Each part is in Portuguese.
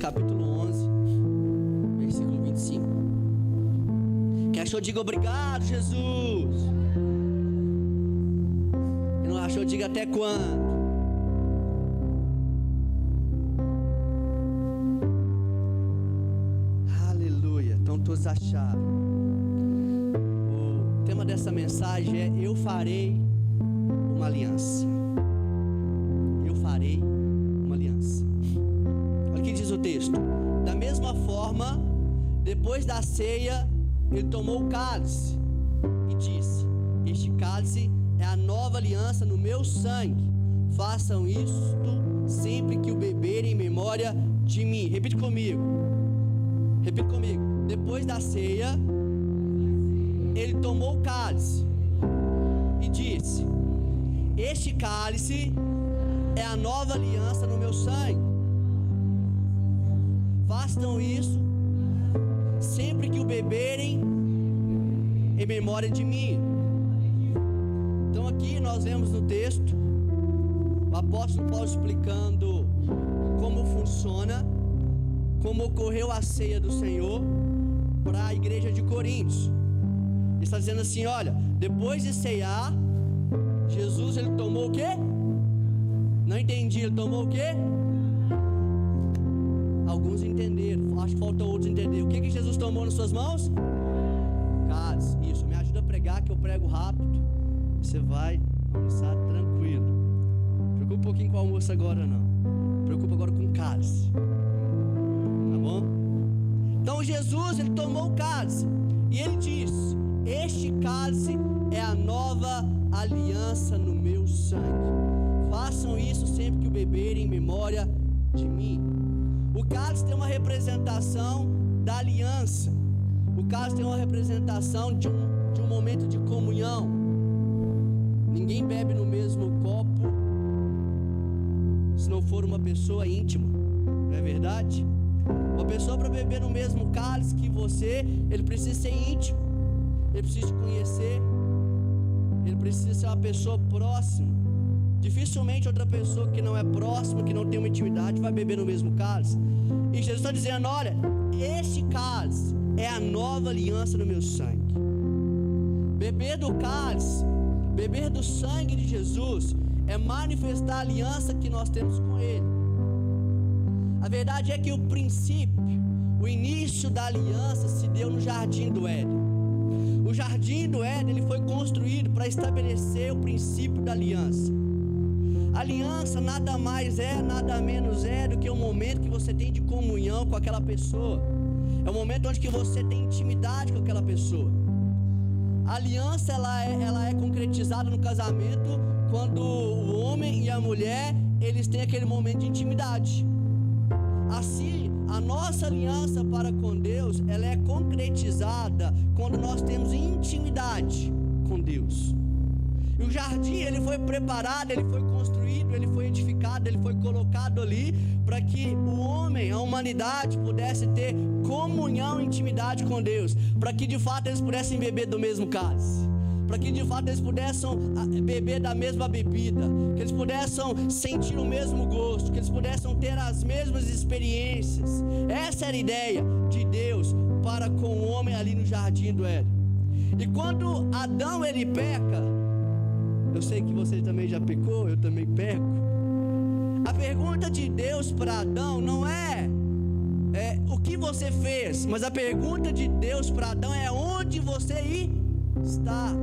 capítulo 11, versículo 25. Quem achou, diga obrigado, Jesus. Quem não achou, diga até quando. Aleluia. Então todos acharam. O tema dessa mensagem é: eu farei uma aliança. Eu farei uma aliança. Olha o que diz o texto. Da mesma forma, depois da ceia, ele tomou o cálice e disse: este cálice é a nova aliança no meu sangue. Façam isto sempre que o beberem em memória de mim. Repita comigo. Repita comigo. Depois da ceia, ele tomou o cálice e disse: este cálice é a nova aliança no meu sangue. Façam isso sempre que o beberem em memória de mim. Então aqui nós vemos no texto o apóstolo Paulo explicando como funciona, como ocorreu a ceia do Senhor para a igreja de Coríntios. Ele está dizendo assim: olha, depois de ceiar, Jesus ele tomou o quê? Não entendi, ele tomou o quê? Alguns entenderam, acho que faltam outros entender. O que Jesus tomou nas suas mãos? Cálice. Isso, me ajuda a pregar, que eu prego rápido. Você vai almoçar tranquilo. Não preocupa um pouquinho com o almoço agora não. Preocupa agora com o cálice. Tá bom? Então Jesus, ele tomou o cálice e ele disse: este cálice é a nova aliança no meu sangue. Façam isso sempre que o beberem em memória de mim. O cálice tem uma representação da aliança. O cálice tem uma representação de um momento de comunhão. Ninguém bebe no mesmo copo se não for uma pessoa íntima, não é verdade? Uma pessoa, para beber no mesmo cálice que você, ele precisa ser íntimo, ele precisa te conhecer, ele precisa ser uma pessoa próxima. Dificilmente outra pessoa que não é próxima, que não tem uma intimidade, vai beber no mesmo cálice. E Jesus está dizendo: olha, este cálice é a nova aliança no meu sangue. Beber do cálice, beber do sangue de Jesus, é manifestar a aliança que nós temos com Ele. A verdade é que o princípio, o início da aliança se deu no Jardim do Éden. O Jardim do Éden, ele foi construído para estabelecer o princípio da aliança. A aliança nada mais é, nada menos é do que o momento que você tem de comunhão com aquela pessoa. É o momento onde que você tem intimidade com aquela pessoa. A aliança ela é concretizada no casamento quando o homem e a mulher, eles têm aquele momento de intimidade. Assim, a nossa aliança para com Deus, ela é concretizada quando nós temos intimidade com Deus. E o jardim, ele foi preparado, ele foi construído, ele foi edificado, ele foi colocado ali para que o homem, a humanidade, pudesse ter comunhão e intimidade com Deus, para que de fato eles pudessem beber do mesmo cálice, para que de fato eles pudessem beber da mesma bebida, que eles pudessem sentir o mesmo gosto, que eles pudessem ter as mesmas experiências. Essa era a ideia de Deus para com o homem ali no jardim do Éden. E quando Adão ele peca, eu sei que você também já pecou, eu também peco. A pergunta de Deus para Adão não é o que você fez, mas a pergunta de Deus para Adão é onde você está.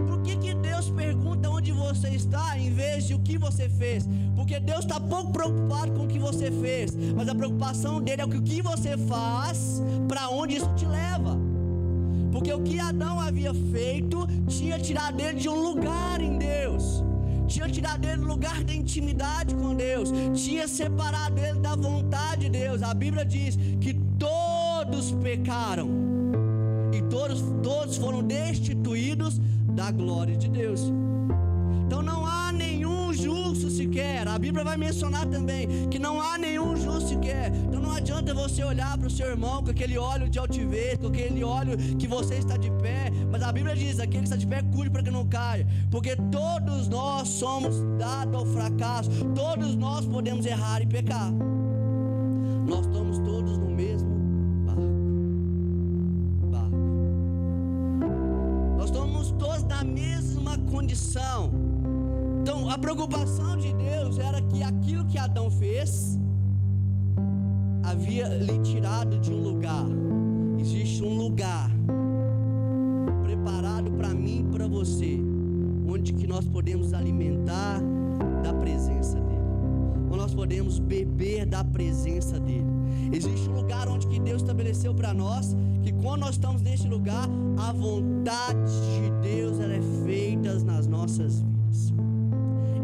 Por que Deus pergunta onde você está em vez de o que você fez? Porque Deus está pouco preocupado com o que você fez, mas a preocupação dele é o que você faz, para onde isso te leva. Porque o que Adão havia feito tinha tirado ele de um lugar em Deus, tinha tirado ele do lugar da intimidade com Deus, tinha separado ele da vontade de Deus. A Bíblia diz que todos pecaram e todos foram destituídos da glória de Deus. Então não há nenhum justo sequer. A Bíblia vai mencionar também que não há nenhum justo sequer. Então não adianta você olhar para o seu irmão com aquele olho de altivez, com aquele olho que você está de pé. Mas a Bíblia diz: aquele que está de pé, cuide para que não caia. Porque todos nós somos dados ao fracasso. Todos nós podemos errar e pecar. Nós estamos todos no mesmo barco. Nós estamos todos na mesma condição. Então a preocupação de Deus era que aquilo que Adão fez havia lhe tirado de um lugar. Existe um lugar preparado para mim e para você, onde que nós podemos alimentar da presença dele, onde nós podemos beber da presença dele. Existe um lugar onde que Deus estabeleceu para nós, que quando nós estamos neste lugar, a vontade de Deus ela é feita nas nossas vidas.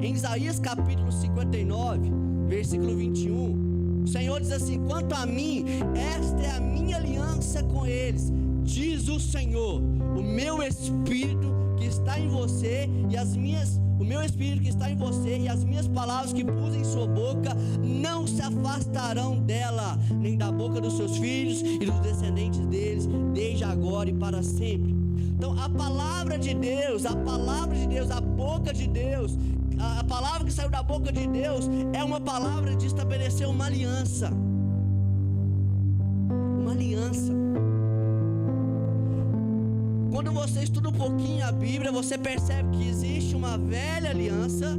Em Isaías capítulo 59, versículo 21, o Senhor diz assim: quanto a mim, esta é a minha aliança com eles, diz o Senhor, o meu Espírito que está em você o meu Espírito que está em você e as minhas palavras que pus em sua boca não se afastarão dela, nem da boca dos seus filhos e dos descendentes deles, desde agora e para sempre. Então a palavra de Deus, a boca de Deus, a palavra que saiu da boca de Deus é uma palavra de estabelecer uma aliança. Uma aliança. Quando você estuda um pouquinho a Bíblia, você percebe que existe uma velha aliança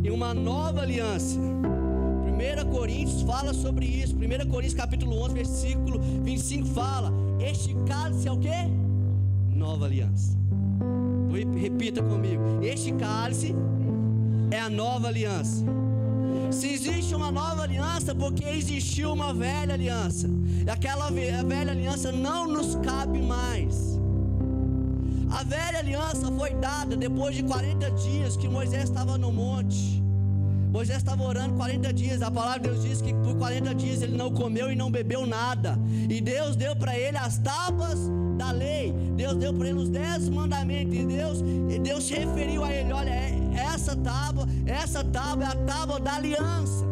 e uma nova aliança. 1 Coríntios fala sobre isso. 1 Coríntios capítulo 11, versículo 25 fala: este cálice é o quê? Nova aliança. Repita comigo: este cálice é a nova aliança. Se existe uma nova aliança, porque existiu uma velha aliança, e aquela velha aliança não nos cabe mais. A velha aliança foi dada depois de 40 dias que Moisés estava no monte. Moisés estava orando 40 dias. A palavra de Deus diz que por 40 dias ele não comeu e não bebeu nada. E Deus deu para ele as tábuas da lei. Deus deu para ele os 10 mandamentos. E Deus se referiu a ele: olha, essa tábua é a tábua da aliança.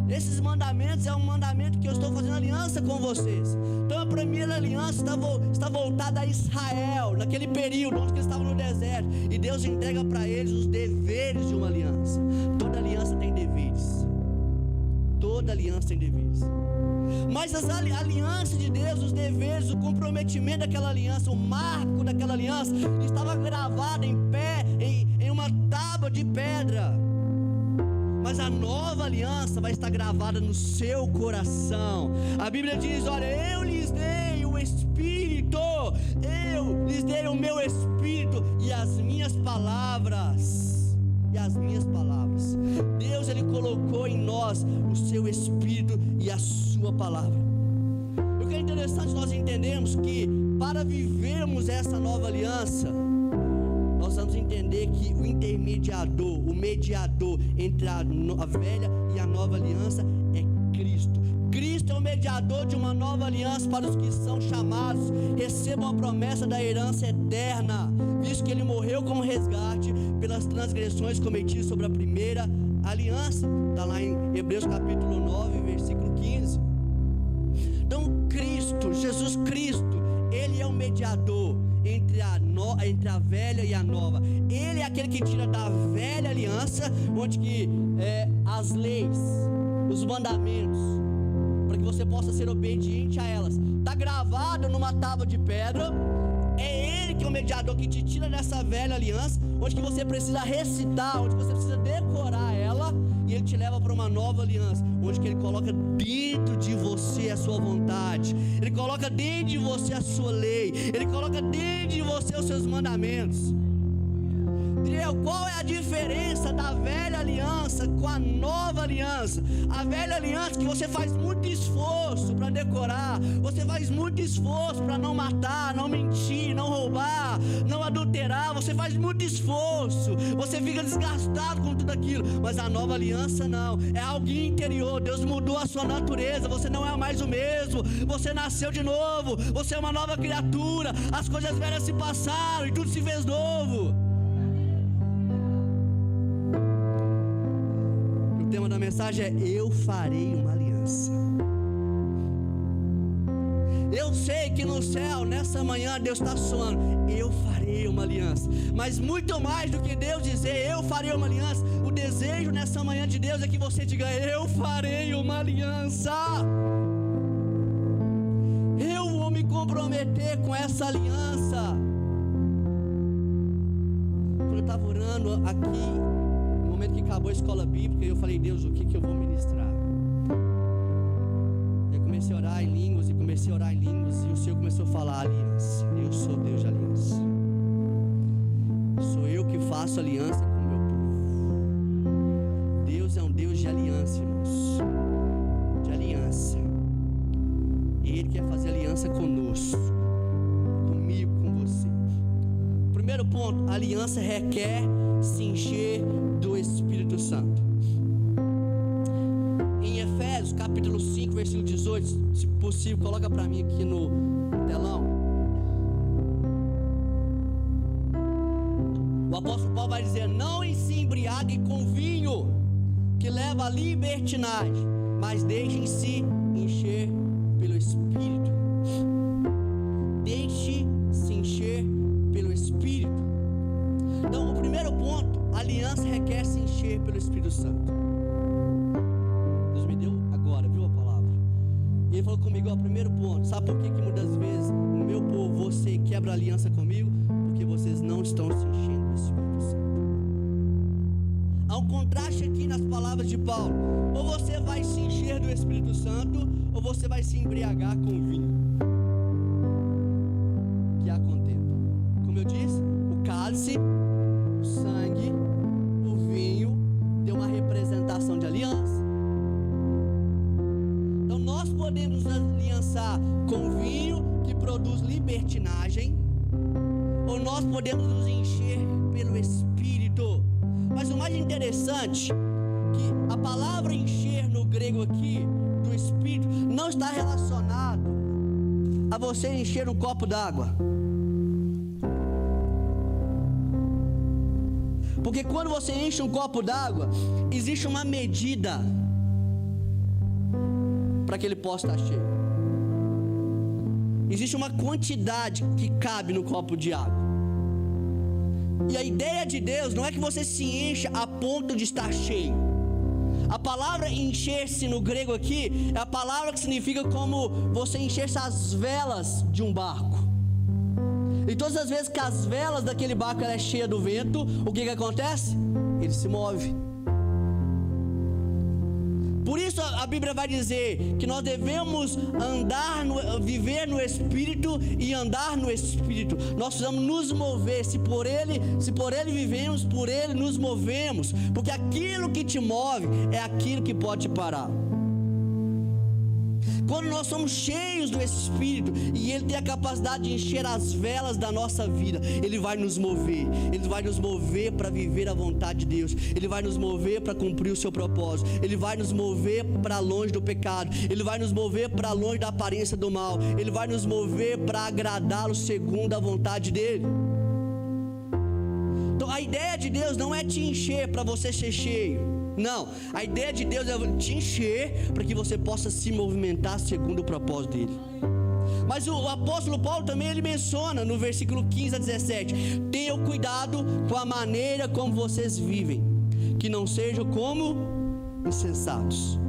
Esses mandamentos é um mandamento que eu estou fazendo aliança com vocês. Então a primeira aliança está voltada a Israel, naquele período onde eles estavam no deserto. E Deus entrega para eles os deveres de uma aliança. Toda aliança tem deveres. Toda aliança tem deveres. Mas as alianças de Deus, os deveres, o comprometimento daquela aliança, o marco daquela aliança estava gravado em uma tábua de pedra. Mas a nova aliança vai estar gravada no seu coração. A Bíblia diz: olha, eu lhes dei o Espírito, eu lhes dei o meu Espírito e as minhas palavras. Deus, Ele colocou em nós o seu Espírito e a sua palavra. O que é interessante nós entendermos que para vivermos essa nova aliança, nós vamos entender que o intermediador, o mediador entre a velha e a nova aliança é Cristo. Cristo é o mediador de uma nova aliança para os que são chamados, recebam a promessa da herança eterna, visto que Ele morreu como resgate pelas transgressões cometidas sobre a primeira aliança. Está lá em Hebreus capítulo 9, versículo 15. Então Cristo, Jesus Cristo, Ele é o mediador entre a velha e a nova. Ele é aquele que tira da velha aliança, onde que as leis, os mandamentos, para que você possa ser obediente a elas, está gravado numa tábua de pedra. É Ele que é o mediador que te tira dessa velha aliança, onde que você precisa recitar, onde você precisa decorar ela, e Ele te leva para uma nova aliança, onde que Ele coloca dentro de você a sua vontade, Ele coloca dentro de você a sua lei, Ele coloca dentro de você os seus mandamentos. Qual é a diferença da velha aliança com a nova aliança? A velha aliança que você faz muito esforço para decorar, você faz muito esforço para não matar, não mentir, não roubar, não adulterar, você faz muito esforço, você fica desgastado com tudo aquilo. Mas a nova aliança não, é algo interior. Deus mudou a sua natureza, você não é mais o mesmo, você nasceu de novo, você é uma nova criatura, as coisas velhas se passaram e tudo se fez novo. O tema da mensagem é: eu farei uma aliança. Eu sei que no céu, nessa manhã, Deus está soando: eu farei uma aliança. Mas muito mais do que Deus dizer eu farei uma aliança, o desejo nessa manhã de Deus é que você diga: eu farei uma aliança. Eu vou me comprometer com essa aliança. Quando eu estava orando aqui, no momento que acabou a escola bíblica, eu falei: Deus, o que eu vou ministrar? Eu comecei a orar em línguas e comecei a orar em línguas, e o Senhor começou a falar: aliança. Eu sou Deus de aliança. Sou eu que faço aliança com o meu povo. Deus é um Deus de aliança, irmãos. De aliança. E Ele quer fazer aliança conosco, comigo, com você. Primeiro ponto: a aliança requer se encher do Espírito Santo. Em Efésios capítulo 5, versículo 18, se possível, coloca para mim aqui no telão. O apóstolo Paulo vai dizer: não se embriague com vinho, que leva à libertinagem, mas deixem-se encher pelo Espírito. Deixe-se encher pelo Espírito. Então, o primeiro ponto: a aliança requer se encher pelo Espírito Santo. Deus me deu agora, viu a palavra? E Ele falou comigo: ó, primeiro ponto, sabe por que muitas vezes no meu povo você quebra a aliança comigo? Porque vocês não estão se enchendo do Espírito Santo. Há um contraste aqui nas palavras de Paulo: ou você vai se encher do Espírito Santo, ou você vai se embriagar com vinho, que há contenda. Como eu disse, o cálice, o sangue, o vinho tem uma representação de aliança. Então nós podemos nos aliançar com o vinho, que produz libertinagem, ou nós podemos nos encher pelo Espírito. Mas o mais interessante, que a palavra encher no grego aqui, do Espírito, não está relacionado a você encher um copo d'água. Porque quando você enche um copo d'água, existe uma medida para que ele possa estar cheio. Existe uma quantidade que cabe no copo de água. E a ideia de Deus não é que você se encha a ponto de estar cheio. A palavra encher-se no grego aqui é a palavra que significa como você encher-se as velas de um barco. E todas as vezes que as velas daquele barco ela é cheia do vento, o que acontece? Ele se move. Por isso a Bíblia vai dizer que nós devemos viver no Espírito e andar no Espírito. Nós precisamos nos mover. Se por Ele vivemos, por Ele nos movemos. Porque aquilo que te move é aquilo que pode te parar. Quando nós somos cheios do Espírito e Ele tem a capacidade de encher as velas da nossa vida, Ele vai nos mover. Ele vai nos mover para viver a vontade de Deus. Ele vai nos mover para cumprir o seu propósito. Ele vai nos mover para longe do pecado. Ele vai nos mover para longe da aparência do mal. Ele vai nos mover para agradá-lo segundo a vontade dEle. Então a ideia de Deus não é te encher para você ser cheio. Não, a ideia de Deus é te encher para que você possa se movimentar segundo o propósito dele. Mas o apóstolo Paulo também ele menciona no versículo 15 a 17: tenham cuidado com a maneira como vocês vivem, que não sejam como insensatos,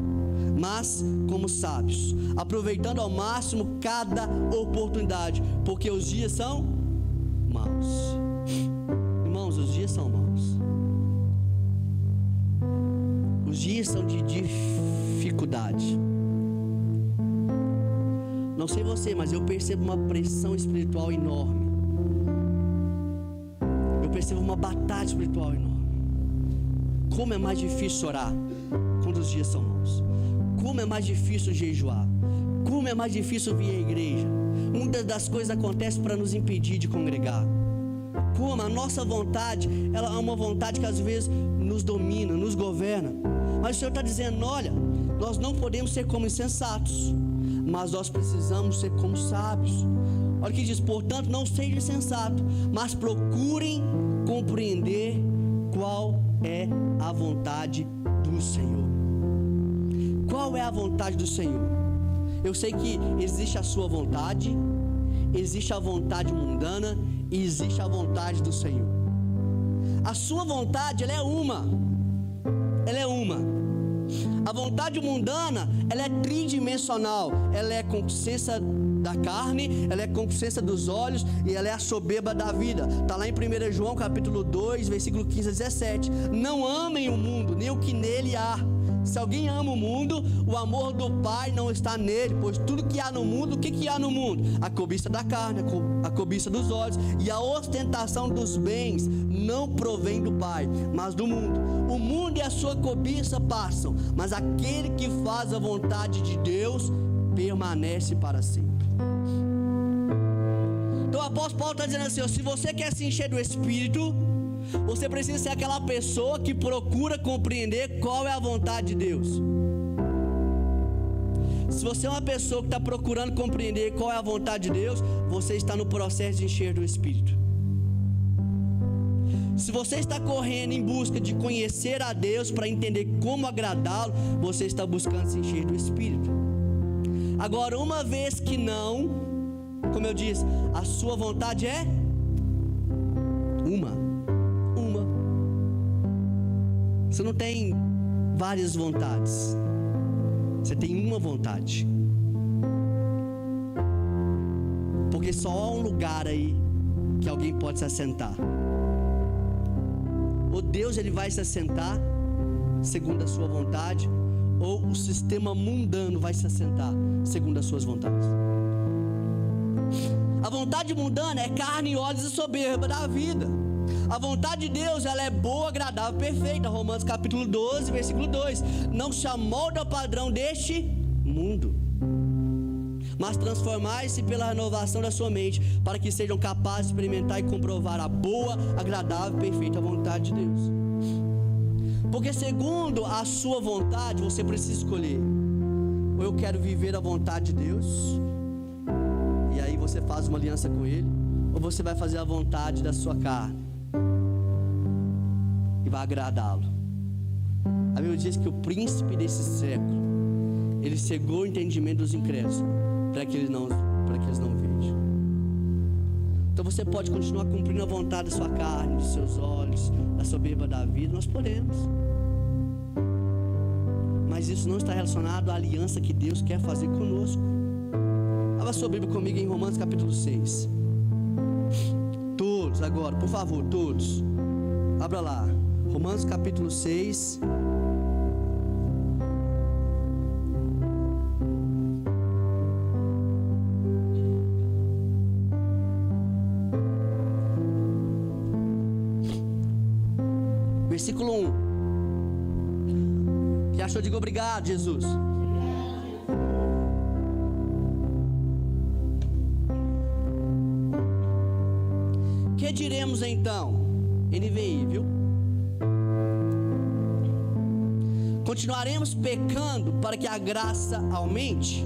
mas como sábios, aproveitando ao máximo cada oportunidade, porque os dias são maus. Irmãos, os dias são maus. Os dias são de dificuldade. Não sei você, mas eu percebo uma pressão espiritual enorme. Eu percebo uma batalha espiritual enorme. Como é mais difícil orar quando os dias são maus. Como é mais difícil jejuar. Como é mais difícil vir à igreja. Muitas das coisas acontecem para nos impedir de congregar. Como a nossa vontade, ela é uma vontade que às vezes nos domina, nos governa. Mas o Senhor está dizendo: olha, nós não podemos ser como insensatos, mas nós precisamos ser como sábios. Olha o que diz: portanto não sejam insensatos, mas procurem compreender qual é a vontade do Senhor. Qual é a vontade do Senhor? Eu sei que existe a sua vontade, existe a vontade mundana e existe a vontade do Senhor. A sua vontade, ela é uma. A vontade mundana, ela é tridimensional. Ela é concupiscência da carne, ela é concupiscência dos olhos e ela é a soberba da vida. Está lá em 1 João capítulo 2, versículo 15 a 17. Não amem o mundo, nem o que nele há. Se alguém ama o mundo, o amor do Pai não está nele, pois tudo que há no mundo, o que há no mundo? A cobiça da carne, a cobiça dos olhos e a ostentação dos bens não provém do Pai, mas do mundo. O mundo e a sua cobiça passam, mas aquele que faz a vontade de Deus permanece para sempre. Então o apóstolo Paulo está dizendo assim, ó, se você quer se encher do Espírito, você precisa ser aquela pessoa que procura compreender qual é a vontade de Deus. Se você é uma pessoa que está procurando compreender qual é a vontade de Deus, você está no processo de encher do Espírito. Se você está correndo em busca de conhecer a Deus para entender como agradá-lo, você está buscando se encher do Espírito. Agora, uma vez que não, como eu disse, a sua vontade é uma. Você não tem várias vontades, você tem uma vontade. Porque só há um lugar aí que alguém pode se assentar. Ou Deus ele vai se assentar segundo a sua vontade, ou o sistema mundano vai se assentar segundo as suas vontades. A vontade mundana é carne e olhos e soberba da vida. A vontade de Deus, ela é boa, agradável, perfeita. Romanos capítulo 12, versículo 2. Não se amolda ao padrão deste mundo, mas transformai-se pela renovação da sua mente, para que sejam capazes de experimentar e comprovar a boa, agradável e perfeita vontade de Deus. Porque segundo a sua vontade, você precisa escolher: ou eu quero viver a vontade de Deus, e aí você faz uma aliança com Ele, ou você vai fazer a vontade da sua carne e vai agradá-lo. A Bíblia diz que o príncipe desse século, ele cegou o entendimento dos incrédulos, para que eles não vejam. Então você pode continuar cumprindo a vontade da sua carne, dos seus olhos, da soberba da vida. Nós podemos, mas isso não está relacionado à aliança que Deus quer fazer conosco. Abra sua Bíblia comigo em Romanos capítulo 6. Todos agora, por favor, todos. Abra lá, Romanos capítulo 6. Versículo 1. Que achou? Diga obrigado, Jesus. Que diremos então? NVI, viu? Continuaremos pecando para que a graça aumente?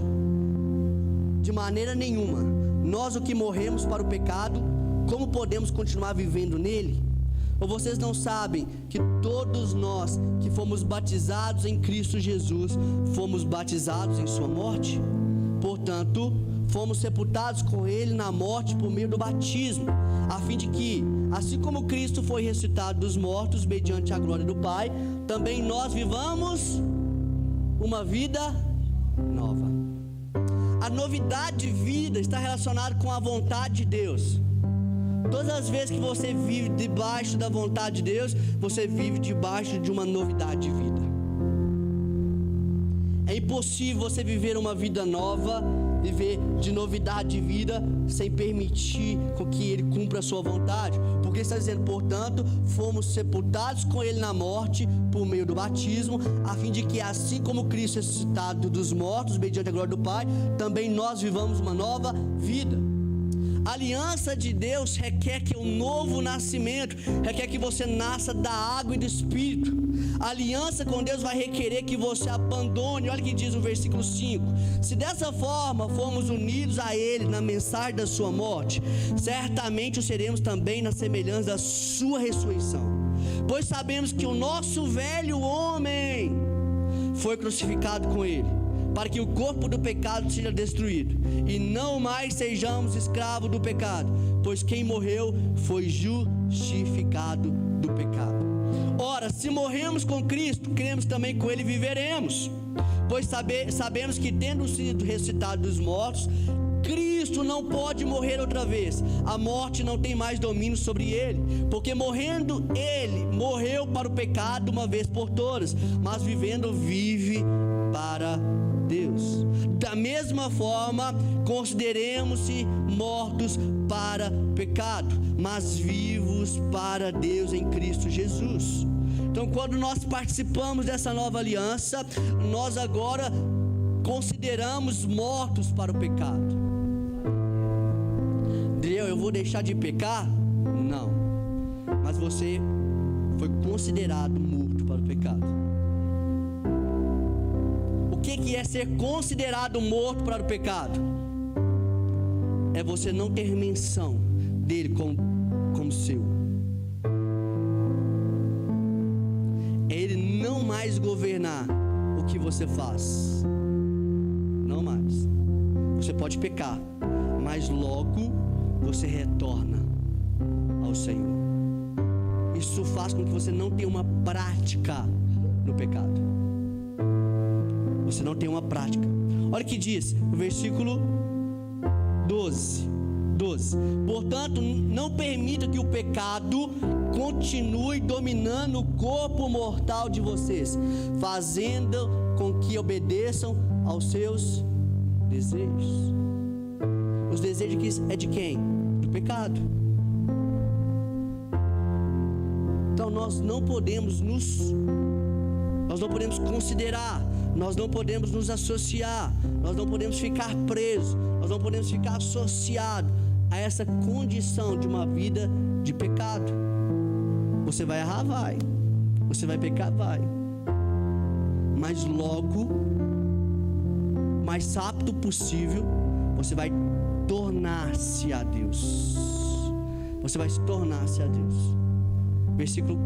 De maneira nenhuma. Nós, o que morremos para o pecado, como podemos continuar vivendo nele? Ou vocês não sabem que todos nós que fomos batizados em Cristo Jesus, fomos batizados em sua morte? Portanto, fomos sepultados com Ele na morte por meio do batismo, a fim de que, assim como Cristo foi ressuscitado dos mortos mediante a glória do Pai, também nós vivamos uma vida nova. A novidade de vida está relacionada com a vontade de Deus. Todas as vezes que você vive debaixo da vontade de Deus, você vive debaixo de uma novidade de vida. É impossível você viver uma vida nova, viver de novidade de vida, sem permitir com que Ele cumpra a sua vontade. Porque está dizendo, portanto, fomos sepultados com Ele na morte por meio do batismo, a fim de que, assim como Cristo ressuscitado dos mortos, mediante a glória do Pai, também nós vivamos uma nova vida. A aliança de Deus requer que um novo nascimento, requer que você nasça da água e do Espírito. A aliança com Deus vai requerer que você abandone, olha o que diz o versículo 5: se dessa forma formos unidos a Ele na mensagem da sua morte, certamente o seremos também na semelhança da sua ressurreição. Pois sabemos que o nosso velho homem foi crucificado com Ele, para que o corpo do pecado seja destruído, e não mais sejamos escravos do pecado, pois quem morreu foi justificado do pecado. Ora, se morremos com Cristo, cremos também com Ele viveremos, pois sabemos que, tendo sido ressuscitado dos mortos, Cristo não pode morrer outra vez. A morte não tem mais domínio sobre ele, porque morrendo ele, morreu para o pecado uma vez por todas, mas vivendo, vive para Deus. Da mesma forma, consideremos-se mortos para o pecado, mas vivos para Deus em Cristo Jesus. Então, quando nós participamos dessa nova aliança, nós agora consideramos mortos para o pecado. Eu vou deixar de pecar? Não. Mas você foi considerado morto para o pecado. O que é ser considerado morto para o pecado? É você não ter menção dele como seu. É ele não mais governar o que você faz. Não mais. Você pode pecar, mas logo você retorna ao Senhor. Isso faz com que você não tenha uma prática no pecado. Você não tem uma prática. Olha o que diz no versículo 12. Portanto, não permita que o pecado continue dominando o corpo mortal de vocês, fazendo com que obedeçam aos seus desejos. Os desejos é de quem? Do pecado. Então nós não podemos considerar, nós não podemos nos associar, nós não podemos ficar presos, nós não podemos ficar associados a essa condição de uma vida de pecado. Você vai errar? Vai. Você vai pecar? Vai. Mas logo, mais rápido possível, você vai tornar-se a Deus. Você vai se tornar-se a Deus. Versículo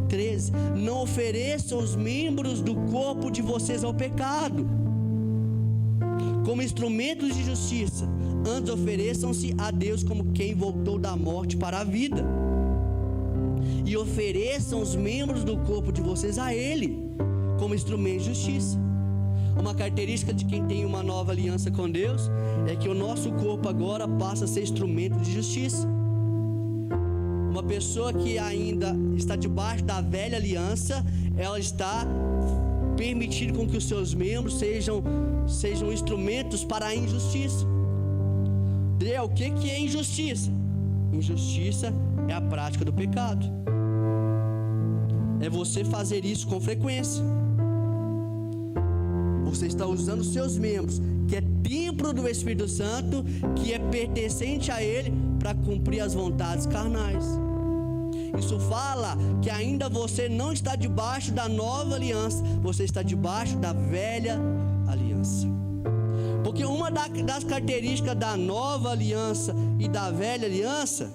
13: não ofereçam os membros do corpo de vocês ao pecado como instrumentos de justiça, antes ofereçam-se a Deus como quem voltou da morte para a vida, e ofereçam os membros do corpo de vocês a Ele como instrumentos de justiça. Uma característica de quem tem uma nova aliança com Deus é que o nosso corpo agora passa a ser instrumento de justiça. Uma pessoa que ainda está debaixo da velha aliança, ela está permitindo com que os seus membros sejam instrumentos para a injustiça. O que é injustiça? Injustiça é a prática do pecado. É você fazer isso com frequência. Você está usando os seus membros, que é templo do Espírito Santo, que é pertencente a Ele, para cumprir as vontades carnais. Isso fala que ainda você não está debaixo da nova aliança, você está debaixo da velha aliança. Porque uma das características da nova aliança e da velha aliança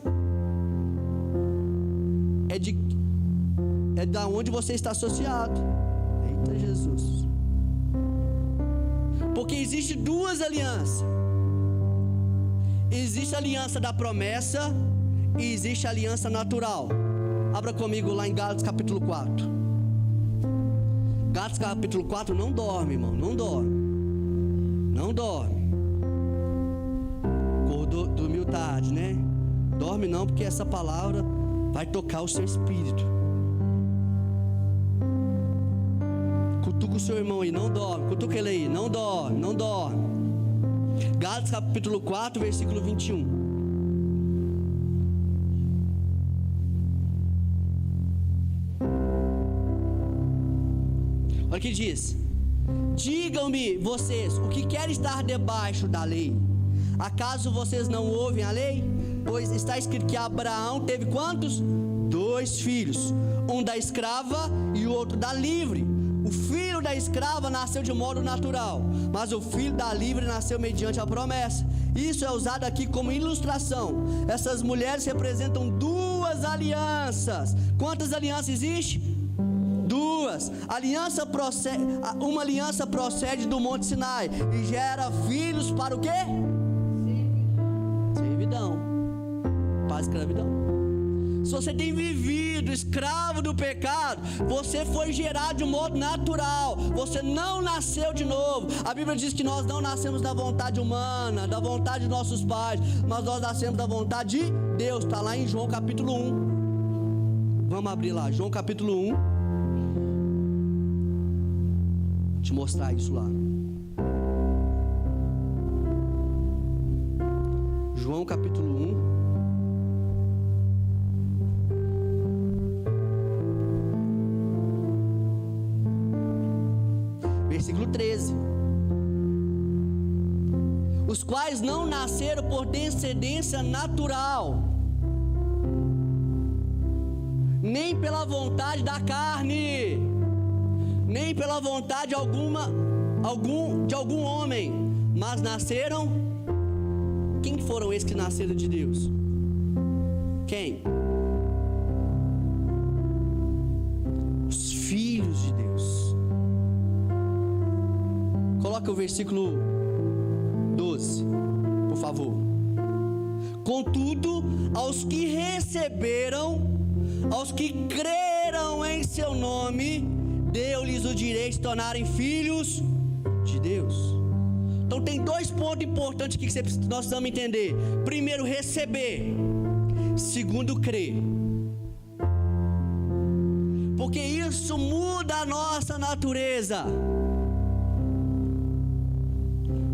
é da onde você está associado. Eita Jesus! Porque existe duas alianças. Existe a aliança da promessa e existe a aliança natural. Abra comigo lá em Gálatas capítulo 4. Gálatas capítulo 4 não dorme, irmão, não dorme. Não dorme. Dormiu tarde, né? Dorme não, porque essa palavra vai tocar o seu espírito. Cutuca o seu irmão aí, não dorme. Cutuca ele aí, não dorme, não dorme. Gálatas capítulo 4, versículo 21. Olha o que diz: digam-me vocês, o que quer estar debaixo da lei? Acaso vocês não ouvem a lei? Pois está escrito que Abraão teve quantos? 2 filhos, um da escrava e o outro da livre. O filho da escrava nasceu de modo natural, mas o filho da livre nasceu mediante a promessa. Isso é usado aqui como ilustração. Essas mulheres representam 2 alianças. Quantas alianças existem? 2, uma aliança procede do Monte Sinai e gera filhos para o quê? Servidão. Para a escravidão. Se você tem vivido escravo do pecado, você foi gerado de um modo natural, você não nasceu de novo. A Bíblia diz que nós não nascemos da vontade humana, da vontade de nossos pais, mas nós nascemos da vontade de Deus. Está lá em João capítulo 1. Vamos abrir lá, João capítulo 1. Vou te mostrar isso lá. João capítulo 1. Versículo 13. Os quais não nasceram por descendência natural, nem pela vontade da carne, nem pela vontade de algum homem, mas nasceram. Quem foram esses que nasceram de Deus? Quem? Os filhos de Deus. Coloca o versículo 12, por favor. Contudo, aos que receberam, aos que creram em seu nome, deu-lhes o direito de se tornarem filhos de Deus. Então tem dois pontos importantes aqui que nós precisamos entender. Primeiro, receber. Segundo, crer. Porque isso muda a nossa natureza.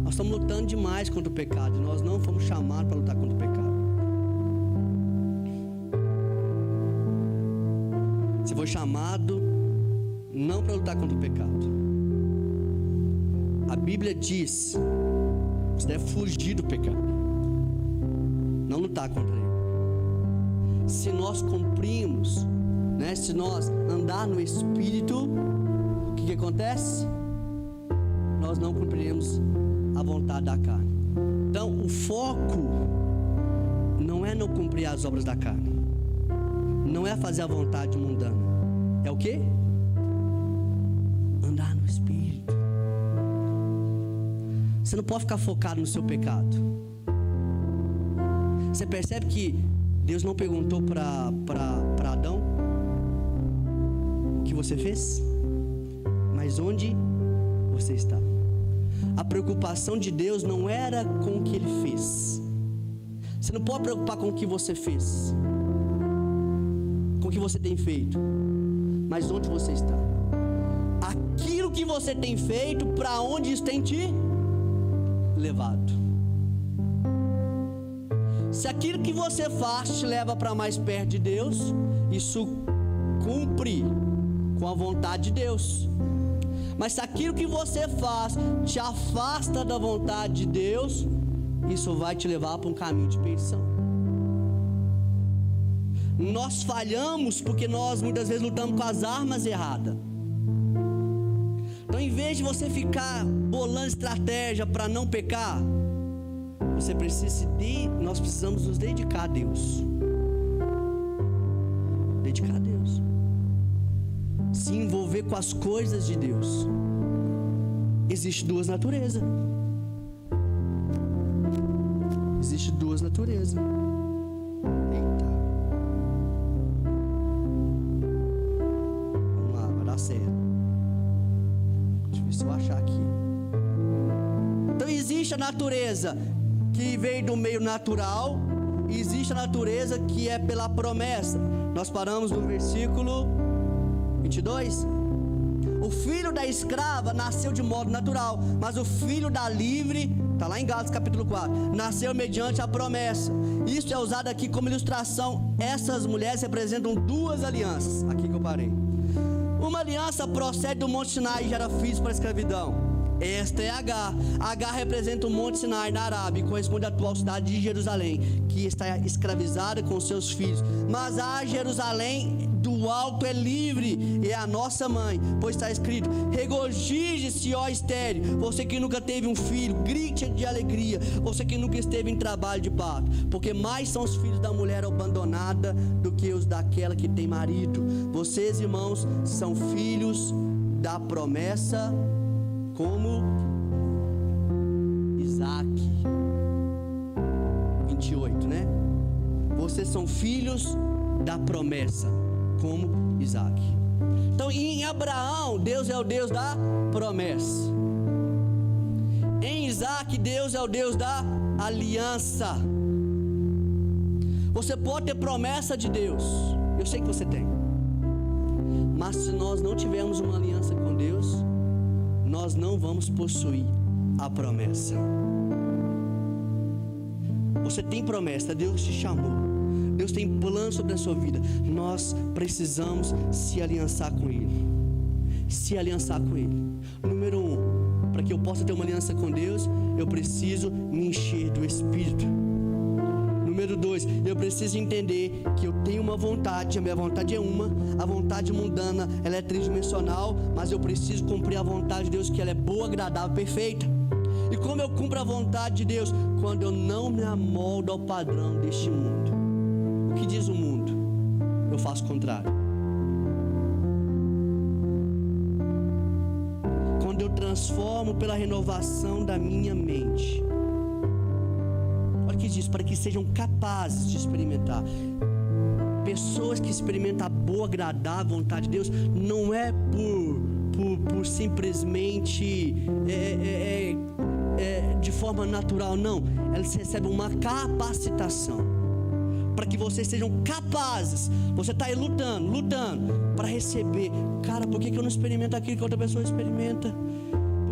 Nós estamos lutando demais contra o pecado. E nós não fomos chamados para lutar contra o pecado. Você foi chamado não para lutar contra o pecado. A Bíblia diz: você deve fugir do pecado, não lutar contra ele. Se nós cumprimos, se nós andar no Espírito, o que acontece? Nós não cumpriremos a vontade da carne. Então o foco não é não cumprir as obras da carne, não é fazer a vontade mundana, é o quê? Andar no Espírito. Você não pode ficar focado no seu pecado. Você percebe que Deus não perguntou para Adão o que você fez, mas onde você está. A preocupação de Deus não era com o que Ele fez. Você não pode preocupar com o que você fez, com o que você tem feito, mas onde você está. Aquilo que você tem feito, para onde isso tem te levado. Se aquilo que você faz te leva para mais perto de Deus, isso cumpre com a vontade de Deus. Mas se aquilo que você faz te afasta da vontade de Deus, isso vai te levar para um caminho de perdição. Nós falhamos porque nós muitas vezes lutamos com as armas erradas. Então, em vez de você ficar bolando estratégia para não pecar, nós precisamos nos dedicar a Deus. Dedicar a Deus. Se envolver com as coisas de Deus. Existem duas naturezas. Existem duas naturezas. Eita. Vamos lá, vai dar certo. Deixa eu ver se eu achar aqui. Então existe a natureza que vem do meio natural, e existe a natureza que é pela promessa. Nós paramos no versículo 22. O filho da escrava nasceu de modo natural, mas o filho da livre, está lá em Gálatas capítulo 4, nasceu mediante a promessa. Isso é usado aqui como ilustração. Essas mulheres representam duas alianças. Aqui que eu parei. Uma aliança procede do Monte Sinai e gera filhos para a escravidão. Esta é Agar. Agar representa o Monte Sinai na Arábia e corresponde à atual cidade de Jerusalém, que está escravizada com seus filhos. Mas a Jerusalém do alto é livre, e é a nossa mãe, pois está escrito: regozije-se, ó estéril, você que nunca teve um filho, grite de alegria, você que nunca esteve em trabalho de parto, porque mais são os filhos da mulher abandonada do que os daquela que tem marido. Vocês, irmãos, são filhos da promessa, como Isaac. 28, né? Vocês são filhos da promessa, como Isaac. Então, em Abraão, Deus é o Deus da promessa. Em Isaac, Deus é o Deus da aliança. Você pode ter promessa de Deus, eu sei que você tem, mas se nós não tivermos uma aliança com Deus, nós não vamos possuir a promessa. Você tem promessa, Deus te chamou, Deus tem plano sobre a sua vida. Nós precisamos se aliançar com Ele. Se aliançar com Ele. Número 1, para que eu possa ter uma aliança com Deus, eu preciso me encher do Espírito. Número 2, eu preciso entender que eu tenho uma vontade, a minha vontade é uma, a vontade mundana, ela é tridimensional, mas eu preciso cumprir a vontade de Deus, que ela é boa, agradável, perfeita. E como eu cumpro a vontade de Deus? Quando eu não me amoldo ao padrão deste mundo. O que diz o mundo? Eu faço o contrário. Quando eu transformo pela renovação da minha mente. Olha o que diz: para que sejam capazes de experimentar. Pessoas que experimentam a boa, agradável vontade de Deus, não é por simplesmente de forma natural, não. Elas recebem uma capacitação para que vocês sejam capazes. Você está aí lutando para receber. Cara, por que eu não experimento aquilo que outra pessoa experimenta?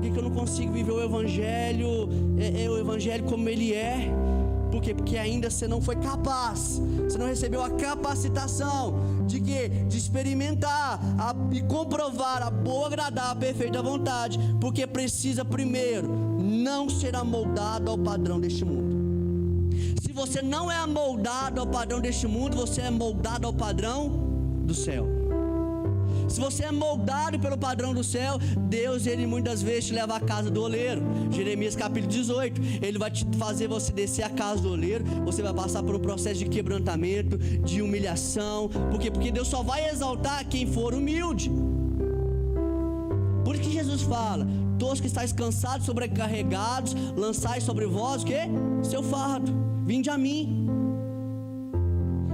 Por que eu não consigo viver o Evangelho, o Evangelho como ele é? Por quê? Porque ainda você não foi capaz, você não recebeu a capacitação de quê? De experimentar e comprovar a boa, agradável, perfeita vontade, porque precisa primeiro não ser amoldado ao padrão deste mundo. Se você não é amoldado ao padrão deste mundo, você é moldado ao padrão do céu. Se você é moldado pelo padrão do céu, Deus, Ele muitas vezes te leva à casa do oleiro. Jeremias capítulo 18, Ele vai te fazer você descer à casa do oleiro. Você vai passar por um processo de quebrantamento, de humilhação. Por quê? Porque Deus só vai exaltar quem for humilde. Por isso que Jesus fala: todos que estáis cansados, sobrecarregados, lançai sobre vós o quê? Seu fardo, vinde a mim.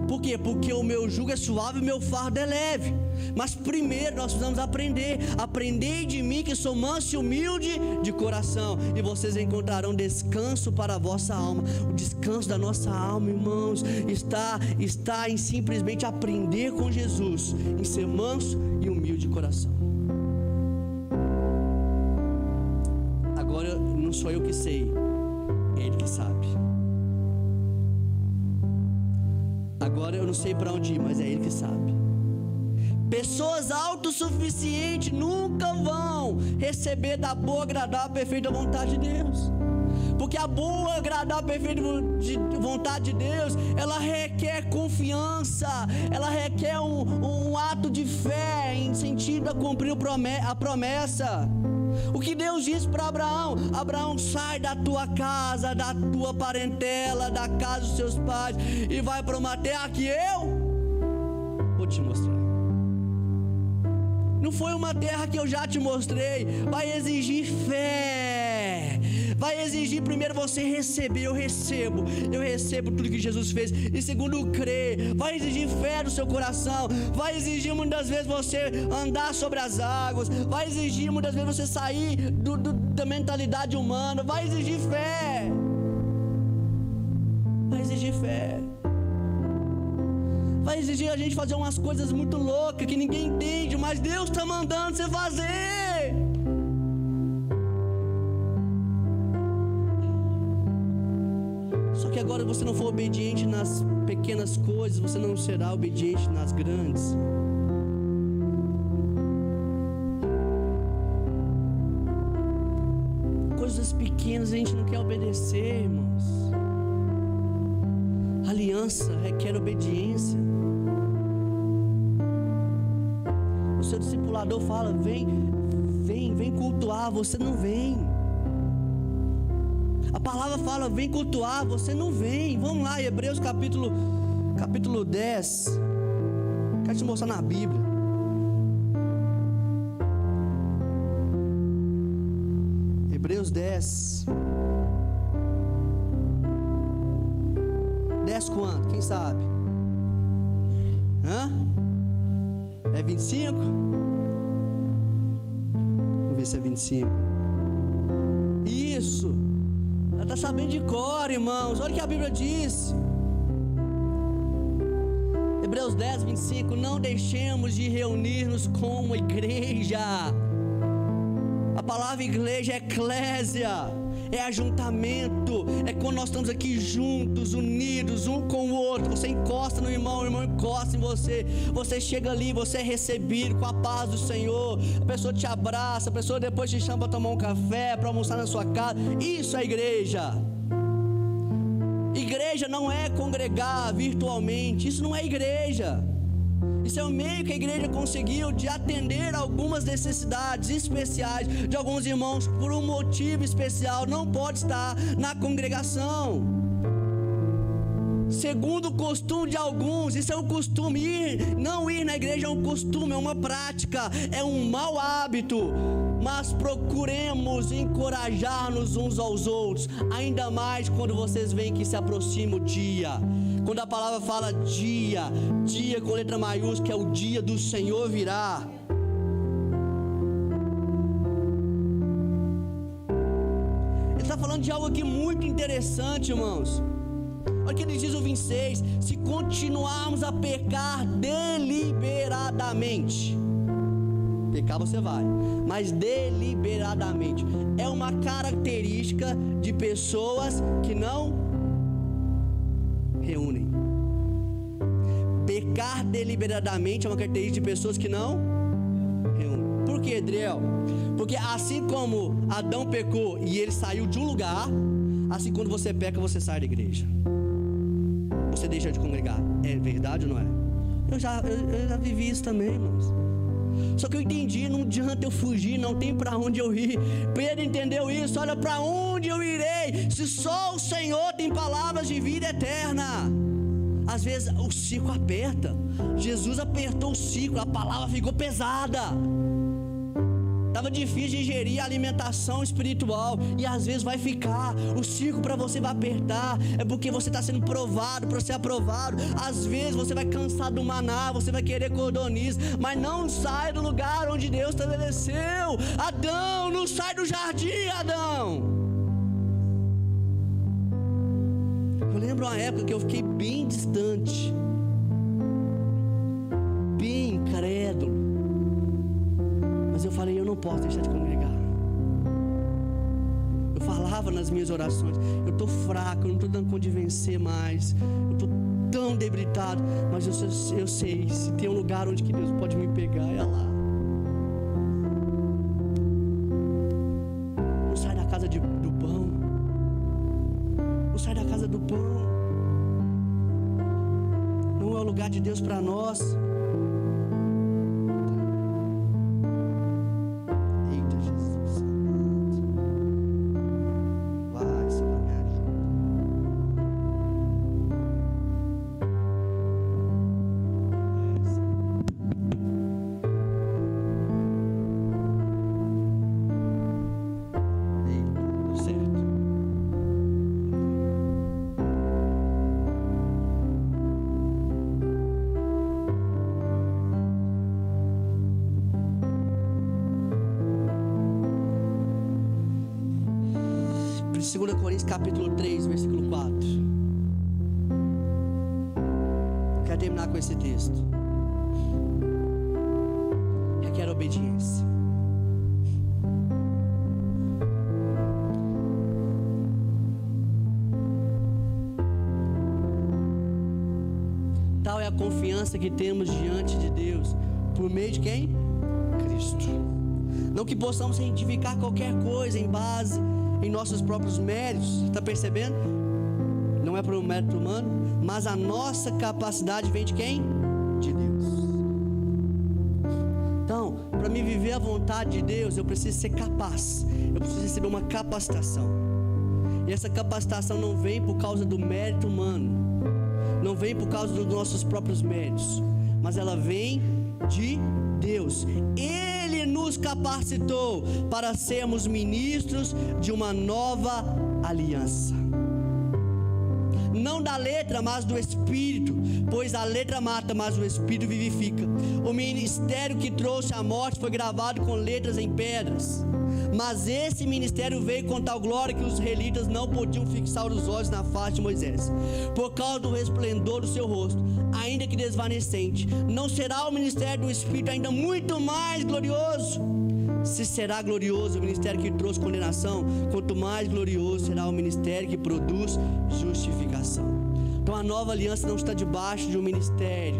Por quê? Porque o meu jugo é suave e o meu fardo é leve. Mas primeiro nós precisamos aprender de mim, que sou manso e humilde de coração, e vocês encontrarão descanso para a vossa alma. O descanso da nossa alma, irmãos, está em simplesmente aprender com Jesus, em ser manso e humilde de coração. Agora não sou eu que sei, é Ele que sabe. Agora eu não sei para onde ir, mas é Ele que sabe. Pessoas autossuficientes nunca vão receber da boa, agradável, perfeita vontade de Deus. Porque a boa, agradável, perfeita vontade de Deus, ela requer confiança, ela requer um ato de fé em sentido a cumprir a promessa. O que Deus disse para Abraão: Abraão, sai da tua casa, da tua parentela, da casa dos seus pais, e vai para uma terra que eu vou te mostrar. Não foi uma terra que eu já te mostrei. Vai exigir fé. Vai exigir primeiro você receber. Eu recebo tudo que Jesus fez. E segundo, crer. Vai exigir fé do seu coração. Vai exigir muitas vezes você andar sobre as águas. Vai exigir muitas vezes você sair da mentalidade humana. Vai exigir fé. Vai exigir fé. Vai exigir a gente fazer umas coisas muito loucas que ninguém entende, mas Deus está mandando você fazer. Só que agora, se você não for obediente nas pequenas coisas, você não será obediente nas grandes. coisas pequenas a gente não quer obedecer, irmãos. Aliança requer obediência. O seu discipulador fala: vem cultuar, você não vem. A palavra fala: vem cultuar, você não vem. Vamos lá, Hebreus capítulo 10. Quero te mostrar na Bíblia. Hebreus 10. 10 quanto? Quem sabe? É 25? Vamos ver se é 25. Isso. Ela está sabendo de cor, irmãos. Olha o que a Bíblia diz. Hebreus 10, 25. Não deixemos de reunir-nos como igreja. A palavra igreja é eclésia, é ajuntamento, é quando nós estamos aqui juntos, unidos, um com o outro. Você encosta no irmão, o irmão encosta em você. Você chega ali, você é recebido com a paz do Senhor. A pessoa te abraça, a pessoa depois te chama para tomar um café, para almoçar na sua casa. Isso é igreja. Igreja não é congregar virtualmente, isso não é igreja. Isso é o meio que a igreja conseguiu de atender algumas necessidades especiais de alguns irmãos por um motivo especial. Não pode estar na congregação segundo o costume de alguns. Isso é um costume. Não ir na igreja é um costume, é uma prática, é um mau hábito. Mas procuremos encorajar-nos uns aos outros, ainda mais quando vocês veem que se aproxima o dia. Quando a palavra fala dia com letra maiúscula, é o dia do Senhor virá. Ele está falando de algo aqui muito interessante, irmãos. Olha o que ele diz no 26: se continuarmos a pecar deliberadamente, pecar você vai, mas deliberadamente é uma característica de pessoas que não reúnem. Pecar deliberadamente é uma característica de pessoas que não reúnem. Por quê, Adriel? Porque assim como Adão pecou e ele saiu de um lugar, assim quando você peca, você sai da igreja, você deixa de congregar. É verdade ou não é? Eu já vivi isso também, irmãos. Só que eu entendi, não adianta eu fugir, não tem para onde eu ir. Pedro entendeu isso. Olha, para onde eu irei, se só o Senhor tem palavras de vida eterna? Às vezes o ciclo aperta. Jesus apertou o ciclo, a palavra ficou pesada. Estava difícil de digerir a alimentação espiritual. E às vezes vai ficar. O ciclo para você vai apertar. É porque você está sendo provado para ser aprovado. Às vezes você vai cansar do maná, você vai querer cordoniz, mas não sai do lugar onde Deus estabeleceu. Adão, não sai do jardim, Adão. Eu lembro uma época que eu fiquei bem distante, bem incrédulo. Mas eu falei: eu não posso deixar de congregar. Eu falava nas minhas orações: eu estou fraco, eu não estou dando conta de vencer mais, eu estou tão debilitado. Mas eu sei, se tem um lugar onde que Deus pode me pegar, é lá. Não sai da casa do pão. Não sai da casa do pão. Não é o lugar de Deus para nós. Capítulo 3, versículo 4. Quero terminar com esse texto. Requer obediência. Tal é a confiança que temos diante de Deus, por meio de quem? Cristo. Não que possamos identificar qualquer coisa em base em nossos próprios méritos, está percebendo? Não é por um mérito humano, mas a nossa capacidade vem de quem? De Deus. Então, para me viver a vontade de Deus, eu preciso ser capaz, eu preciso receber uma capacitação. E essa capacitação não vem por causa do mérito humano, não vem por causa dos nossos próprios méritos, mas ela vem de Deus. Ele nos capacitou para sermos ministros de uma nova aliança. Não da letra, mas do Espírito, pois a letra mata, mas o Espírito vivifica. O ministério que trouxe a morte foi gravado com letras em pedras, mas esse ministério veio com tal glória que os israelitas não podiam fixar os olhos na face de Moisés, por causa do resplendor do seu rosto, ainda que desvanecente. Não será o ministério do Espírito ainda muito mais glorioso? Se será glorioso o ministério que trouxe condenação, quanto mais glorioso será o ministério que produz justificação. Então a nova aliança não está debaixo de um ministério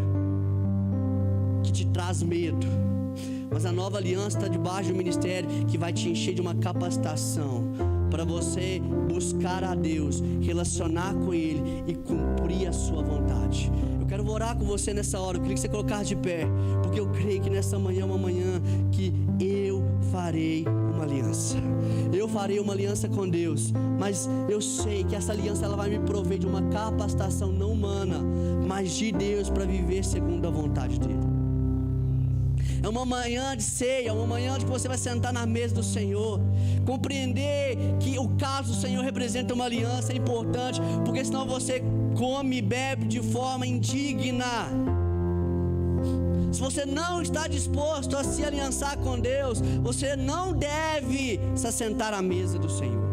que te traz medo, mas a nova aliança está debaixo de um ministério que vai te encher de uma capacitação para você buscar a Deus, relacionar com Ele e cumprir a sua vontade. Eu quero orar com você nessa hora. Eu queria que você colocasse de pé, porque eu creio que nessa manhã é uma manhã que eu farei uma aliança. Eu farei uma aliança com Deus, mas eu sei que essa aliança ela vai me prover de uma capacitação não humana, mas de Deus, para viver segundo a vontade dEle. É uma manhã de ceia, uma manhã onde você vai sentar na mesa do Senhor, compreender que o caso do Senhor representa uma aliança, é importante, porque senão você come e bebe de forma indigna. Se você não está disposto a se aliançar com Deus, você não deve se assentar à mesa do Senhor,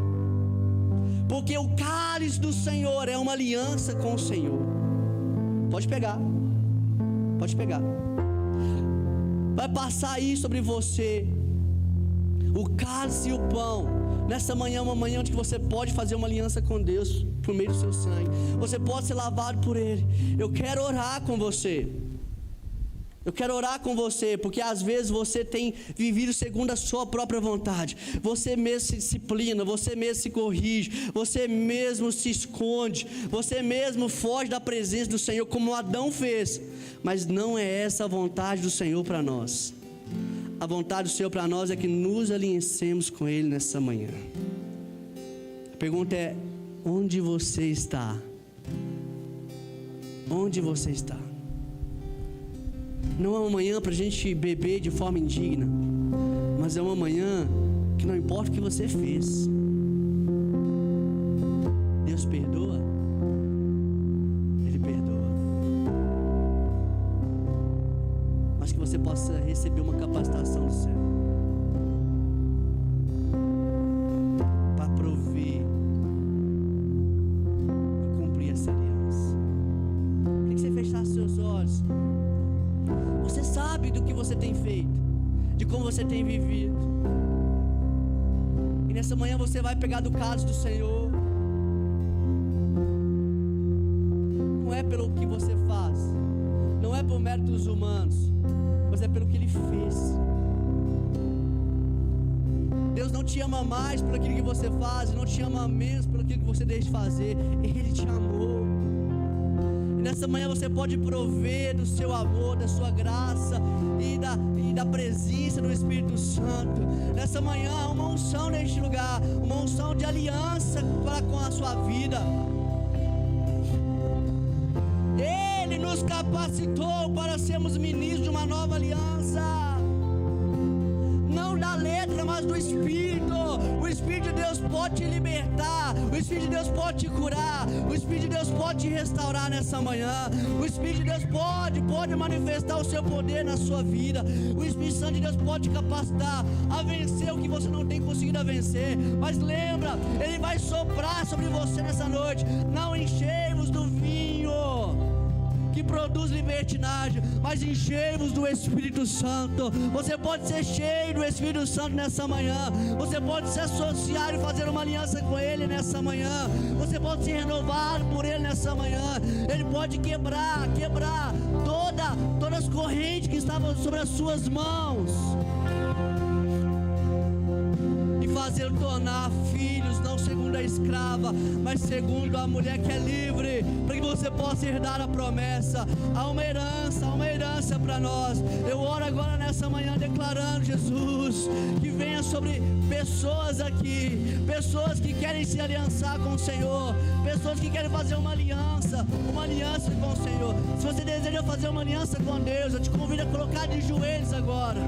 porque o cálice do Senhor é uma aliança com o Senhor. Pode pegar, pode pegar. Vai passar aí sobre você o cálice e o pão. Nessa manhã é uma manhã onde você pode fazer uma aliança com Deus por meio do seu sangue. Você pode ser lavado por Ele. Eu quero orar com você. Eu quero orar com você, porque às vezes você tem vivido segundo a sua própria vontade. Você mesmo se disciplina, você mesmo se corrige, você mesmo se esconde, você mesmo foge da presença do Senhor, como Adão fez. Mas não é essa a vontade do Senhor para nós. A vontade do Senhor para nós é que nos alinhemos com Ele nessa manhã. A pergunta é: onde você está? Onde você está? Não é uma manhã para a gente beber de forma indigna, mas é uma manhã que não importa o que você fez, Deus perdoa, Ele perdoa, mas que você possa receber uma capacitação do céu para prover e cumprir essa aliança. Queria que você fechasse seus olhos. Você sabe do que você tem feito, de como você tem vivido. E nessa manhã você vai pegar do cálice do Senhor. Não é pelo que você faz, não é por méritos humanos, mas é pelo que Ele fez. Deus não te ama mais por aquilo que você faz, não te ama menos por aquilo que você deixa de fazer. Ele te amou. Nessa manhã você pode prover do seu amor, da sua graça e da presença do Espírito Santo. Nessa manhã há uma unção neste lugar, uma unção de aliança para com a sua vida. Ele nos capacitou para sermos ministros de uma nova aliança, não da letra, mas do Espírito. O Espírito de Deus pode te libertar, o Espírito de Deus pode te curar, o Espírito de Deus pode te restaurar nessa manhã. O Espírito de Deus pode manifestar o seu poder na sua vida. O Espírito Santo de Deus pode te capacitar a vencer o que você não tem conseguido a vencer. Mas lembra, Ele vai soprar sobre você nessa noite. Não enchei-vos do vinho que produz libertinagem, mas enchei-vos do Espírito Santo. Você pode ser cheio do Espírito Santo nessa manhã. Você pode se associar e fazer uma aliança com Ele nessa manhã. Você pode ser renovado por Ele nessa manhã. Ele pode quebrar todas as correntes que estavam sobre as suas mãos e fazê-lo tornar filhos, não segundo a escrava, mas segundo a mulher que é livre, para que você possa herdar a promessa. Há uma herança para nós. Eu oro agora nessa manhã declarando, Jesus, que venha sobre pessoas aqui, pessoas que querem se aliançar com o Senhor, pessoas que querem fazer uma aliança com o Senhor. Se você deseja fazer uma aliança com Deus, eu te convido a colocar de joelhos agora.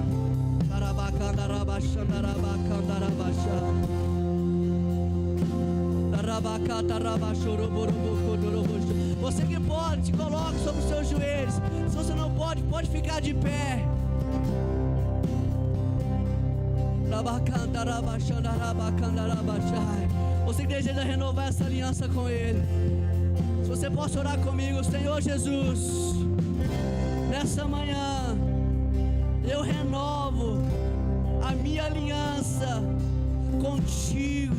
Você que pode, se coloque sobre os seus joelhos. Se você não pode, pode ficar de pé. Você que deseja renovar essa aliança com Ele, se você pode orar comigo. Senhor Jesus, nessa manhã eu renovo a minha aliança contigo.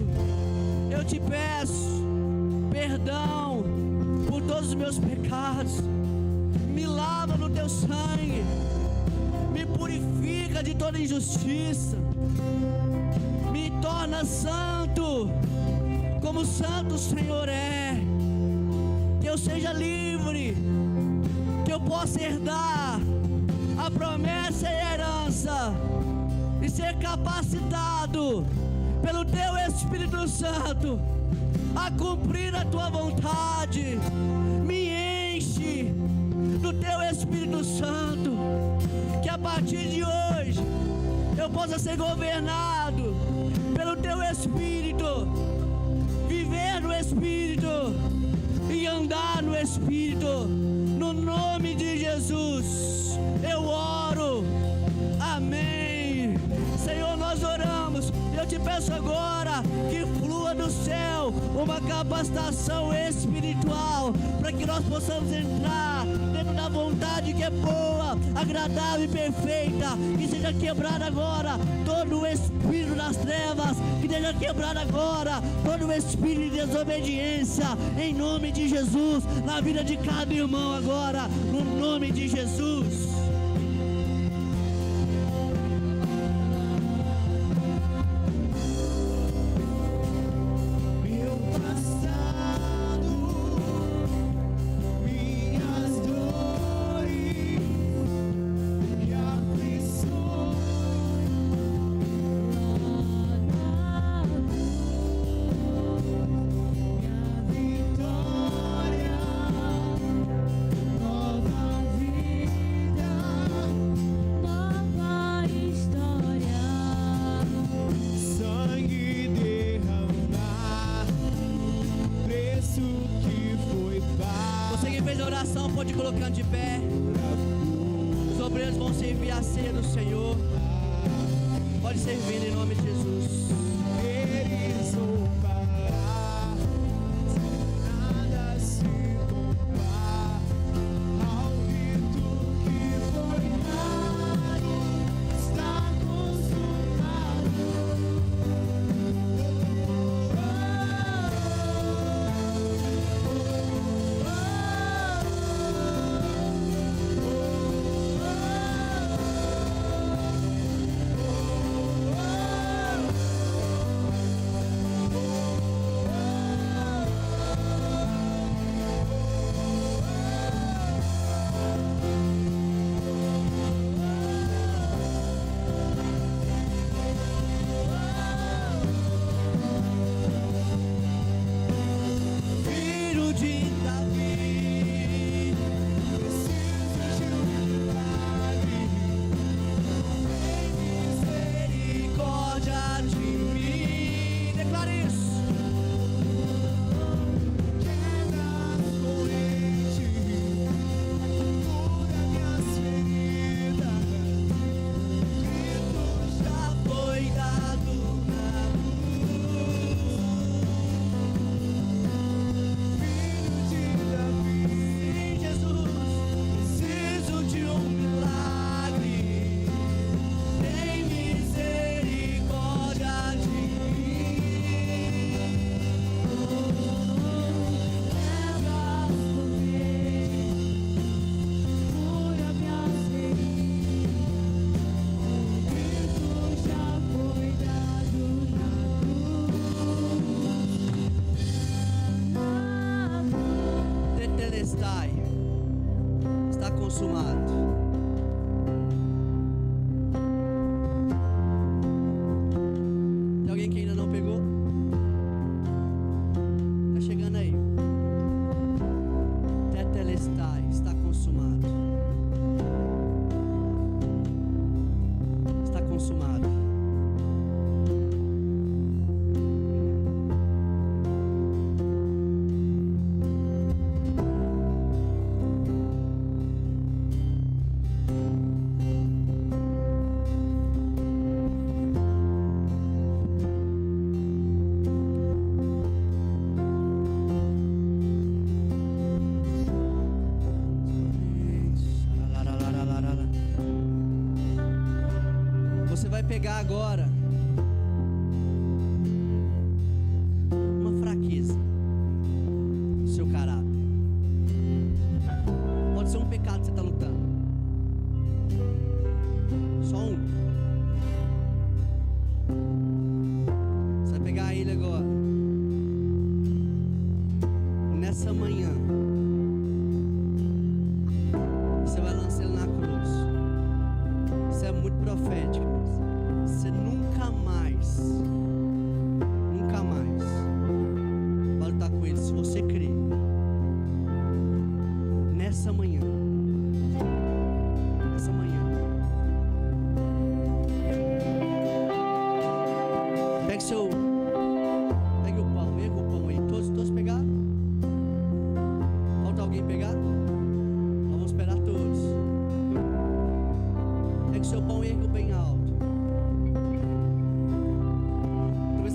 Eu te peço perdão por todos os meus pecados. Me lava no teu sangue, me purifica de toda injustiça, me torna santo, como santo o Senhor é. Que eu seja livre, que eu possa herdar a promessa e a herança, e ser capacitado pelo Teu Espírito Santo a cumprir a Tua vontade. Me enche do Teu Espírito Santo, que a partir de hoje eu possa ser governado pelo Teu Espírito, viver no Espírito e andar no Espírito. No nome de Jesus eu oro, amém. Senhor, nós oramos. Eu te peço agora que flua do céu uma capacitação espiritual, para que nós possamos entrar dentro da vontade que é boa, agradável e perfeita. Que seja quebrado agora todo o espírito das trevas, que seja quebrado agora todo o espírito de desobediência, em nome de Jesus, na vida de cada irmão agora, no nome de Jesus. Pode colocando de pé. Os obreiros vão servir a ceia do Senhor. Pode servir em nome de Jesus. Eles vão parar, nada se compara ao rito que foi dado, está consumado. tetelestai. Está consumado. Tem alguém que ainda não pegou? Está chegando aí. Tetelestai, está consumado. Está consumado. Pegar agora uma fraqueza do seu caráter. Pode ser um pecado que você está lutando, só um. Você vai pegar ele agora, nessa manhã, e você vai lançar ele na cruz. Isso é muito profético. Você nunca mais vai lutar com ele, se você crer. Nessa manhã, pegue o pão aí, todos pegaram? Falta alguém pegar? Nós vamos esperar todos. Pegue seu pão e ergue o bem alto.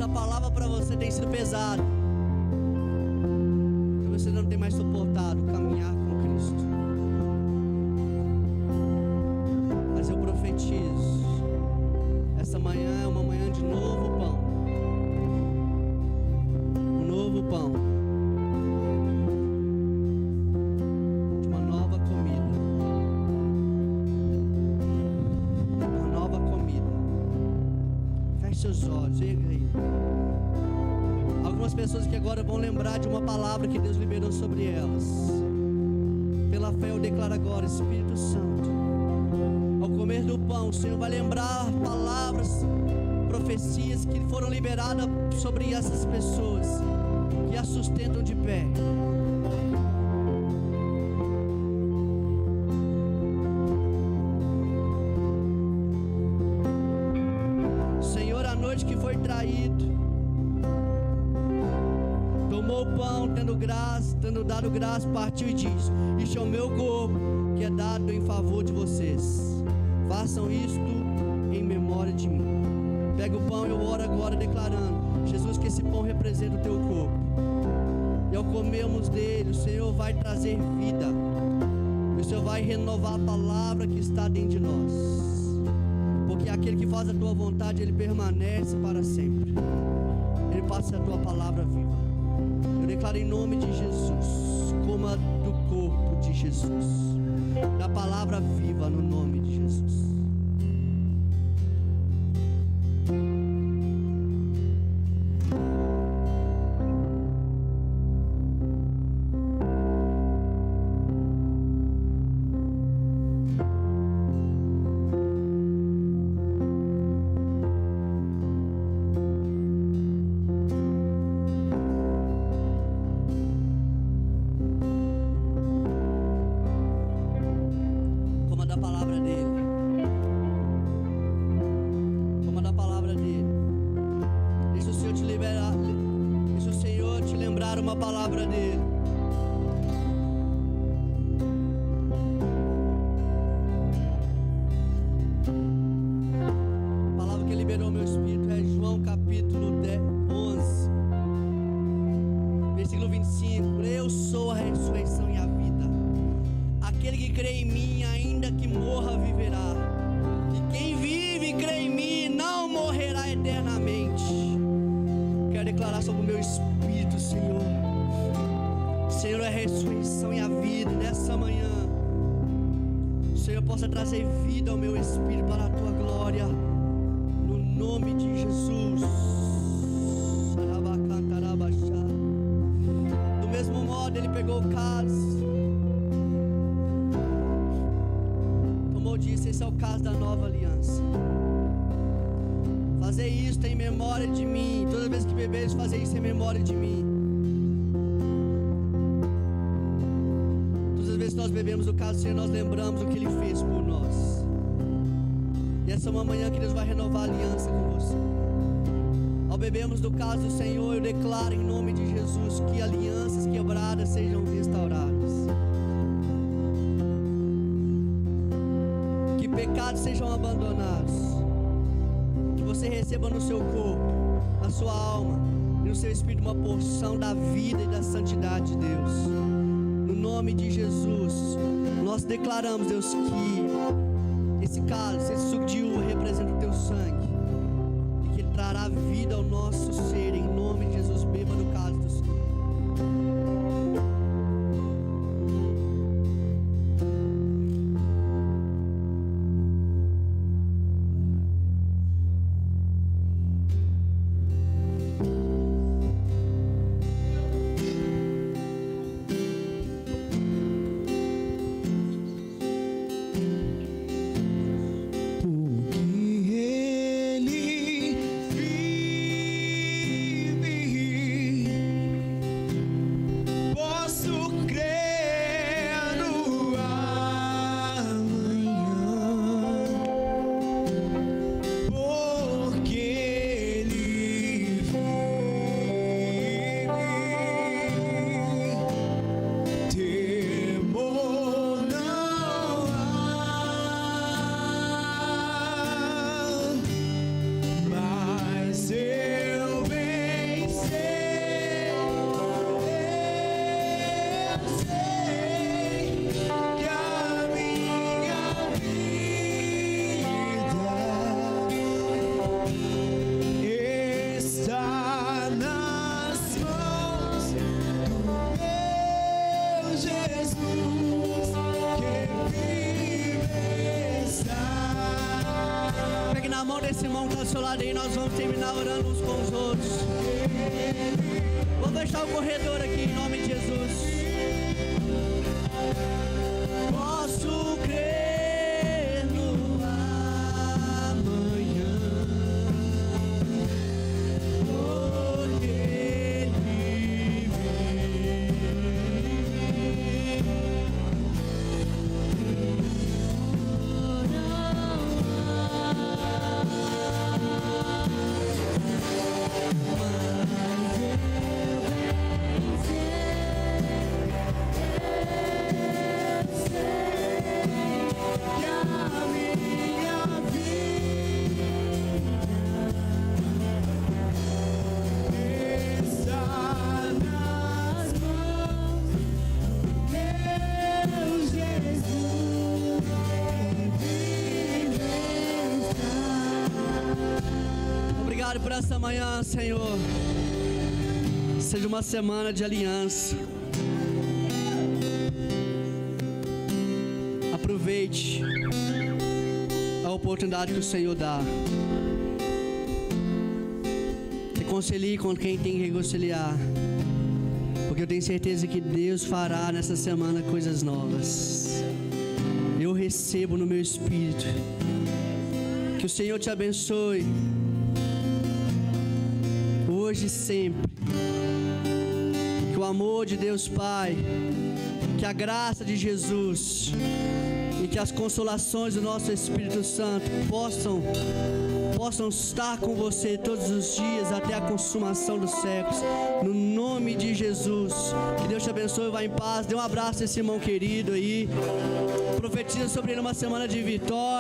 A palavra para você tem sido pesada, e você não tem mais suportado caminhar com Cristo. Mas eu profetizo, essa manhã é uma manhã de novo pão, um novo pão, de uma nova comida, uma nova comida. Feche seus olhos, erga aí. Algumas pessoas que agora vão lembrar de uma palavra que Deus liberou sobre elas. Pela fé eu declaro agora, Espírito Santo, ao comer do pão, o Senhor vai lembrar palavras, profecias que foram liberadas sobre essas pessoas, que as sustentam de pé. Senhor, a noite que foi traído, tomou o pão, tendo dado graça, partiu e diz: isto é o meu corpo, que é dado em favor de vocês. Façam isto em memória de mim. Pega o pão e eu oro agora declarando: Jesus, que esse pão representa o teu corpo. E ao comermos dele, o Senhor vai trazer vida. O Senhor vai renovar a palavra que está dentro de nós. Porque aquele que faz a tua vontade, ele permanece para sempre. Ele passa a tua palavra viva. Eu declaro em nome de Jesus, coma do corpo de Jesus, da palavra viva no nome de Jesus. Uma palavra dele. A palavra que liberou meu espírito é João capítulo 11, versículo 25. Eu sou a ressurreição e a vida. Aquele que crê em mim, ainda que morra, viverá. E quem vive e crê em mim não morrerá eternamente. Quero declarar sobre o meu espírito, Senhor. Senhor, é a ressurreição e a vida. Nessa manhã, o Senhor possa trazer vida ao meu espírito para a tua glória, no nome de Jesus. Do mesmo modo, ele pegou o cálice Esse é o caso da nova aliança. Fazer isso em memória de mim. Toda vez que beberes, fazer isso em memória de mim. Todas as vezes que nós bebemos o cálice do Senhor, nós lembramos o que Ele fez por nós. E essa é uma manhã que Deus vai renovar a aliança com você. Ao bebermos do cálice do Senhor, eu declaro em nome de Jesus que alianças quebradas sejam restauradas. Que pecados sejam abandonados. Que você receba no seu corpo, na sua alma e no seu espírito uma porção da vida e da santidade de Deus. No nome de Jesus, nós declaramos, Deus, que esse cálice, esse suco de uva representa o teu sangue e que ele trará vida ao nosso ser. Em nome de Jesus, beba do cálice do Senhor. Nós vamos terminar orando uns com os outros. Vou deixar o corredor aqui em nome de Jesus. Posso crer no amanhã, porque Ele por essa manhã, Senhor. Seja uma semana de aliança. Aproveite a oportunidade que o Senhor dá. Reconcilie com quem tem que reconciliar, porque eu tenho certeza que Deus fará nessa semana coisas novas. Eu recebo no meu espírito. Que o Senhor te abençoe hoje e sempre. Que o amor de Deus Pai, que a graça de Jesus e que as consolações do nosso Espírito Santo possam estar com você todos os dias até a consumação dos séculos. No nome de Jesus, que Deus te abençoe, vá em paz. Dê um abraço a esse irmão querido aí. Profetiza sobre ele uma semana de vitória.